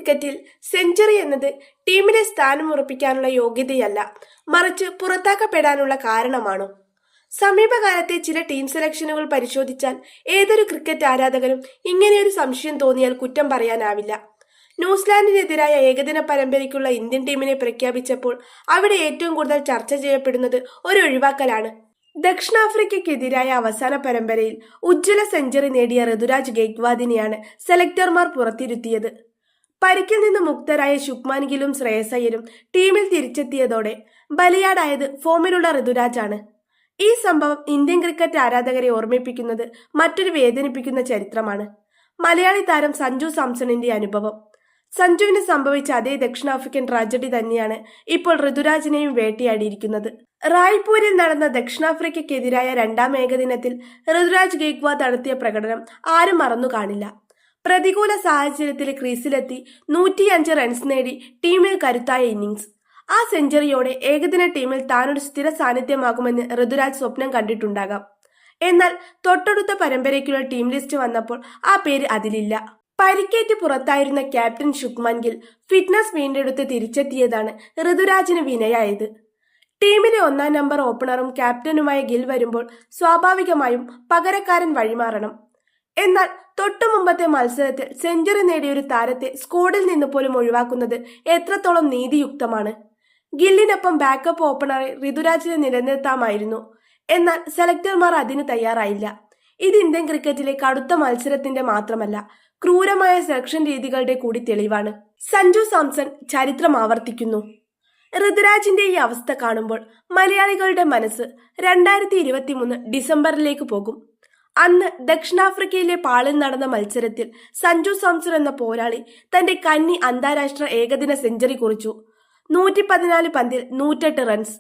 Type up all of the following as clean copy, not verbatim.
ക്രിക്കറ്റിൽ സെഞ്ചുറി എന്നത് ടീമിലെ സ്ഥാനം ഉറപ്പിക്കാനുള്ള യോഗ്യതയല്ല, മറിച്ച് പുറത്താക്കപ്പെടാനുള്ള കാരണമാണോ? സമീപകാലത്തെ ചില ടീം സെലക്ഷനുകൾ പരിശോധിച്ചാൽ ഏതൊരു ക്രിക്കറ്റ് ആരാധകനും ഇങ്ങനെയൊരു സംശയം തോന്നിയാൽ കുറ്റം പറയാനാവില്ല. ന്യൂസിലാൻഡിനെതിരായ ഏകദിന പരമ്പരയ്ക്കുള്ള ഇന്ത്യൻ ടീമിനെ പ്രഖ്യാപിച്ചപ്പോൾ അവിടെ ഏറ്റവും കൂടുതൽ ചർച്ച ചെയ്യപ്പെടുന്നത് ഒരു ഒഴിവാക്കലാണ്. ദക്ഷിണാഫ്രിക്കയ്ക്കെതിരായ അവസാന പരമ്പരയിൽ ഉജ്ജ്വല സെഞ്ചുറി നേടിയ ഋതുരാജ് ഗെയ്ക്വാദിനെയാണ് സെലക്ടർമാർ പുറത്തിരുത്തിയത്. പരിക്കിൽ നിന്ന് മുക്തരായ ശുഭ്മാൻ ഗില്ലും ശ്രേയസ് അയ്യരും ടീമിൽ തിരിച്ചെത്തിയതോടെ ബലിയാടായത് ഫോമിലുള്ള ഋതുരാജാണ്. ഈ സംഭവം ഇന്ത്യൻ ക്രിക്കറ്റ് ആരാധകരെ ഓർമ്മിപ്പിക്കുന്നത് മറ്റൊരു വേദനിപ്പിക്കുന്ന ചരിത്രമാണ്. മലയാളി താരം സഞ്ജു സാംസണിന്റെ അനുഭവം. സഞ്ജുവിന് സംഭവിച്ച അതേ ദക്ഷിണാഫ്രിക്കൻ ട്രാജഡി തന്നെയാണ് ഇപ്പോൾ ഋതുരാജിനെയും വേട്ടയാടിയിരിക്കുന്നത്. റായ്പൂരിൽ നടന്ന ദക്ഷിണാഫ്രിക്കയ്ക്കെതിരായ രണ്ടാം ഏകദിനത്തിൽ ഋതുരാജ് ഗെയ്ക്വാദ് നടത്തിയ പ്രകടനം ആരും മറന്നു കാണില്ല. പ്രതികൂല സാഹചര്യത്തിൽ ക്രീസിലെത്തി 105 റൺസ് നേടി ടീമിൽ കരുത്തായ ഇന്നിംഗ്സ്. ആ സെഞ്ചുറിയോടെ ഏകദിന ടീമിൽ താനൊരു സ്ഥിര സാന്നിധ്യമാകുമെന്ന് ഋതുരാജ് സ്വപ്നം കണ്ടിട്ടുണ്ടാകാം. എന്നാൽ തൊട്ടടുത്ത പരമ്പരയ്ക്കുള്ള ടീം ലിസ്റ്റ് വന്നപ്പോൾ ആ പേര് അതിലില്ല. പരിക്കേറ്റ് പുറത്തായിരുന്ന ക്യാപ്റ്റൻ ശുഭ്മാൻ ഗിൽ ഫിറ്റ്നസ് വീണ്ടെടുത്ത് തിരിച്ചെത്തിയതാണ് ഋതുരാജിന് വിനയായത്. ടീമിലെ 1-ാം നമ്പർ ഓപ്പണറും ക്യാപ്റ്റനുമായ ഗിൽ വരുമ്പോൾ സ്വാഭാവികമായും പകരക്കാരൻ വഴിമാറണം. എന്നാൽ തൊട്ടു മുമ്പത്തെ മത്സരത്തിൽ സെഞ്ചുറി നേടിയ ഒരു താരത്തെ സ്ക്വാഡിൽ നിന്ന് പോലും ഒഴിവാക്കുന്നത് എത്രത്തോളം നീതിയുക്തമാണ്? ഗില്ലിനൊപ്പം ബാക്കപ്പ് ഓപ്പണറെ ഋതുരാജിനെ നിലനിർത്താമായിരുന്നു. എന്നാൽ സെലക്ടർമാർ അതിന് തയ്യാറായില്ല. ഇത് ഇന്ത്യൻ ക്രിക്കറ്റിലെ കടുത്ത മത്സരത്തിന്റെ മാത്രമല്ല, ക്രൂരമായ സെലക്ഷൻ രീതികളുടെ കൂടി തെളിവാണ്. സഞ്ജു സാംസൺ ചരിത്രം ആവർത്തിക്കുന്നു. ഋതുരാജിന്റെ ഈ അവസ്ഥ കാണുമ്പോൾ മലയാളികളുടെ മനസ്സ് 2023 ഡിസംബറിലേക്ക് പോകും. അന്ന് ദക്ഷിണാഫ്രിക്കയിലെ പാളിൽ നടന്ന മത്സരത്തിൽ സഞ്ജു സാംസൺ എന്ന പോരാളി തന്റെ കന്നി അന്താരാഷ്ട്ര ഏകദിന സെഞ്ചുറി കുറിച്ചു. 114 പന്തിൽ 108 റൺസ്.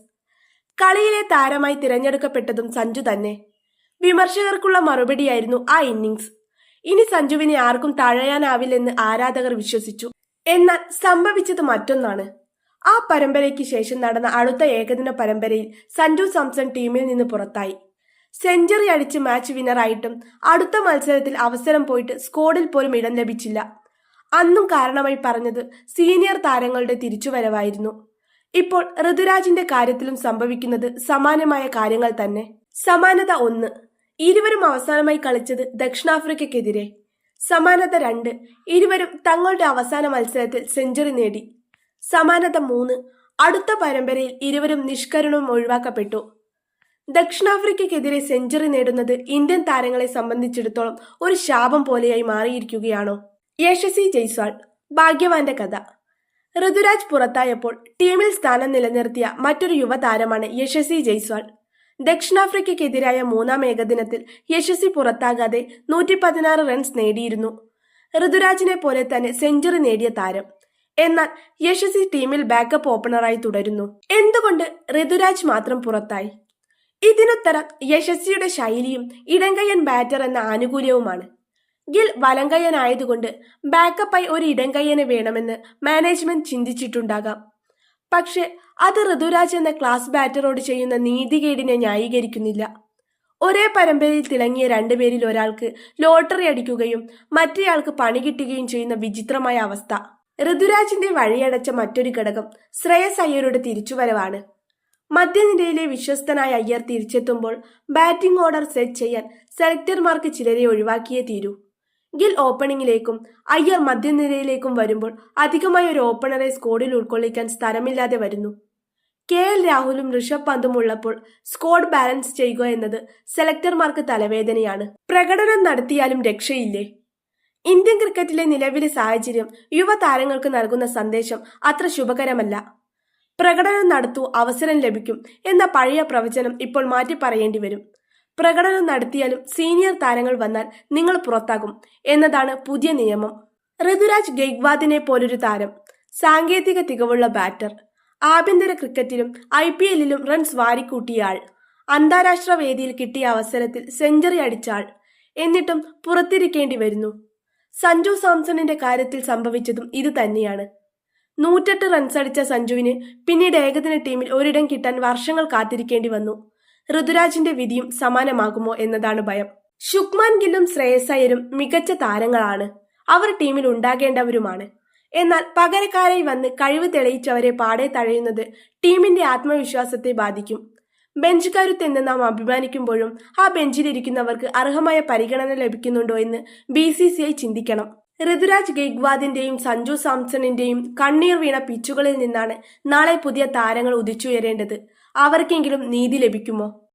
കളിയിലെ താരമായി തിരഞ്ഞെടുക്കപ്പെട്ടതും സഞ്ജു തന്നെ. വിമർശകർക്കുള്ള മറുപടിയായിരുന്നു ആ ഇന്നിംഗ്സ്. ഇനി സഞ്ജുവിനെ ആർക്കും തഴയാനാവില്ലെന്ന് ആരാധകർ വിശ്വസിച്ചു. എന്നാൽ സംഭവിച്ചത് മറ്റൊന്നാണ്. ആ പരമ്പരയ്ക്ക് ശേഷം നടന്ന അടുത്ത ഏകദിന പരമ്പരയിൽ സഞ്ജു സാംസൺ ടീമിൽ നിന്ന് പുറത്തായി. സെഞ്ചുറി അടിച്ച് മാച്ച് വിന്നറായിട്ടും അടുത്ത മത്സരത്തിൽ അവസരം പോയിട്ട് സ്ക്വാഡിൽ പോലും ഇടം ലഭിച്ചില്ല. അന്നും കാരണമായി പറഞ്ഞത് സീനിയർ താരങ്ങളുടെ തിരിച്ചുവരവായിരുന്നു. ഇപ്പോൾ ഋതുരാജിന്റെ കാര്യത്തിലും സംഭവിക്കുന്നത് സമാനമായ കാര്യങ്ങൾ തന്നെ. സമാനത 1, ഇരുവരും അവസാനമായി കളിച്ചത് ദക്ഷിണാഫ്രിക്കയ്ക്കെതിരെ. സമാനത 2, ഇരുവരും തങ്ങളുടെ അവസാന മത്സരത്തിൽ സെഞ്ചുറി നേടി. സമാനത 3, അടുത്ത പരമ്പരയിൽ ഇരുവരും നിഷ്കരുണവും ഒഴിവാക്കപ്പെട്ടു. ദക്ഷിണാഫ്രിക്കയ്ക്കെതിരെ സെഞ്ചുറി നേടുന്നത് ഇന്ത്യൻ താരങ്ങളെ സംബന്ധിച്ചിടത്തോളം ഒരു ശാപം പോലെയായി മാറിയിരിക്കുകയാണോ? യശസ്വി ജയ്സ്വാൾ, ഭാഗ്യവാന്റെ കഥ. ഋതുരാജ് പുറത്തായപ്പോൾ ടീമിൽ സ്ഥാനം നിലനിർത്തിയ മറ്റൊരു യുവതാരമാണ് യശസ്വി ജയ്സ്വാൾ. ദക്ഷിണാഫ്രിക്കയ്ക്കെതിരായ 3-ാം ഏകദിനത്തിൽ യശസ്വി പുറത്താകാതെ 116 റൺസ് നേടിയിരുന്നു. ഋതുരാജിനെ പോലെ തന്നെ സെഞ്ചുറി നേടിയ താരം. എന്നാൽ യശസ്വി ടീമിൽ ബാക്കപ്പ് ഓപ്പണറായി തുടരുന്നു. എന്തുകൊണ്ട് ഋതുരാജ് മാത്രം പുറത്തായി? ഇതിനുത്തരം യശസ്വിയുടെ ശൈലിയും ഇടംകയ്യൻ ബാറ്റർ എന്ന ആനുകൂല്യവുമാണ്. ഗിൽ വലംകയ്യനായതുകൊണ്ട് ബാക്കപ്പായി ഒരു ഇടംകയ്യനെ വേണമെന്ന് മാനേജ്മെന്റ് ചിന്തിച്ചിട്ടുണ്ടാകാം. പക്ഷെ അത് ഋതുരാജ് എന്ന ക്ലാസ് ബാറ്ററോട് ചെയ്യുന്ന നീതികേടിനെ ന്യായീകരിക്കുന്നില്ല. ഒരേ പരമ്പരയിൽ തിളങ്ങിയ 2 പേരിൽ ഒരാൾക്ക് ലോട്ടറി അടിക്കുകയും മറ്റേയാൾക്ക് പണി കിട്ടുകയും ചെയ്യുന്ന വിചിത്രമായ അവസ്ഥ. ഋതുരാജിന്റെ വഴിയടച്ച മറ്റൊരു ഘടകം ശ്രേയസ് അയ്യരുടെ തിരിച്ചുവരവാണ്. മധ്യനിരയിലെ വിശ്വസ്തനായ അയ്യർ തിരിച്ചെത്തുമ്പോൾ ബാറ്റിംഗ് ഓർഡർ സെറ്റ് ചെയ്യാൻ സെലക്ടർമാർക്ക് ചിലരെ ഒഴിവാക്കിയേ തീരൂ. ഗിൽ ഓപ്പണിംഗിലേക്കും അയ്യർ മധ്യനിരയിലേക്കും വരുമ്പോൾ അധികമായി ഒരു ഓപ്പണറെ സ്ക്വാഡിൽ ഉൾക്കൊള്ളിക്കാൻ സ്ഥലമില്ലാതെ വരുന്നു. KL രാഹുലും ഋഷഭ് പന്തും ഉള്ളപ്പോൾ സ്ക്വാഡ് ബാലൻസ് ചെയ്യുക എന്നത് സെലക്ടർമാർക്ക് തലവേദനയാണ്. പ്രകടനം നടത്തിയാലും രക്ഷയില്ലേ? ഇന്ത്യൻ ക്രിക്കറ്റിലെ നിലവിലെ സാഹചര്യം യുവതാരങ്ങൾക്ക് നൽകുന്ന സന്ദേശം അത്ര ശുഭകരമല്ല. പ്രകടനം നടത്തൂ, അവസരം ലഭിക്കും എന്ന പഴയ പ്രവചനം ഇപ്പോൾ മാറ്റി പറയേണ്ടി വരും. പ്രകടനം നടത്തിയാലും സീനിയർ താരങ്ങൾ വന്നാൽ നിങ്ങൾ പുറത്താകും എന്നതാണ് പുതിയ നിയമം. ഋതുരാജ് ഗെയ്ക്വാദിനെ പോലൊരു താരം, സാങ്കേതിക തികവുള്ള ബാറ്റർ, ആഭ്യന്തര ക്രിക്കറ്റിലും IPLലും റൺസ് വാരിക്കൂട്ടിയ ആൾ, അന്താരാഷ്ട്ര വേദിയിൽ കിട്ടിയ അവസരത്തിൽ സെഞ്ചുറി അടിച്ച ആൾ, എന്നിട്ടും പുറത്തിരിക്കേണ്ടി വരുന്നു. സഞ്ജു സാംസണിന്റെ കാര്യത്തിൽ സംഭവിച്ചതും ഇത് തന്നെയാണ്. 108 റൺസ് അടിച്ച സഞ്ജുവിന് പിന്നീട് ഏകദിന ടീമിൽ ഒരിടം കിട്ടാൻ വർഷങ്ങൾ കാത്തിരിക്കേണ്ടി വന്നു. ഋതുരാജിന്റെ വിധിയും സമാനമാകുമോ എന്നതാണ് ഭയം. ശുഭ്മാൻ ഗില്ലും ശ്രേയസ് അയ്യരും മികച്ച താരങ്ങളാണ്. അവർ ടീമിൽ ഉണ്ടാകേണ്ടവരുമാണ്. എന്നാൽ പകരക്കാരായി വന്ന് കഴിവ് തെളിയിച്ചവരെ പാടെ തഴയുന്നത് ടീമിന്റെ ആത്മവിശ്വാസത്തെ ബാധിക്കും. ബെഞ്ച് കരുത്തെന്ന് നാം അഭിമാനിക്കുമ്പോഴും ആ ബെഞ്ചിലിരിക്കുന്നവർക്ക് അർഹമായ പരിഗണന ലഭിക്കുന്നുണ്ടോ എന്ന് BCCI ചിന്തിക്കണം. ഋതുരാജ് ഗെയ്ക്വാദിന്റെയും സഞ്ജു സാംസണിന്റെയും കണ്ണീർ വീണ പിച്ചുകളിൽ നിന്നാണ് നാളെ പുതിയ താരങ്ങൾ ഉദിച്ചുയരേണ്ടത്. അവർക്കെങ്കിലും നീതി ലഭിക്കുമോ?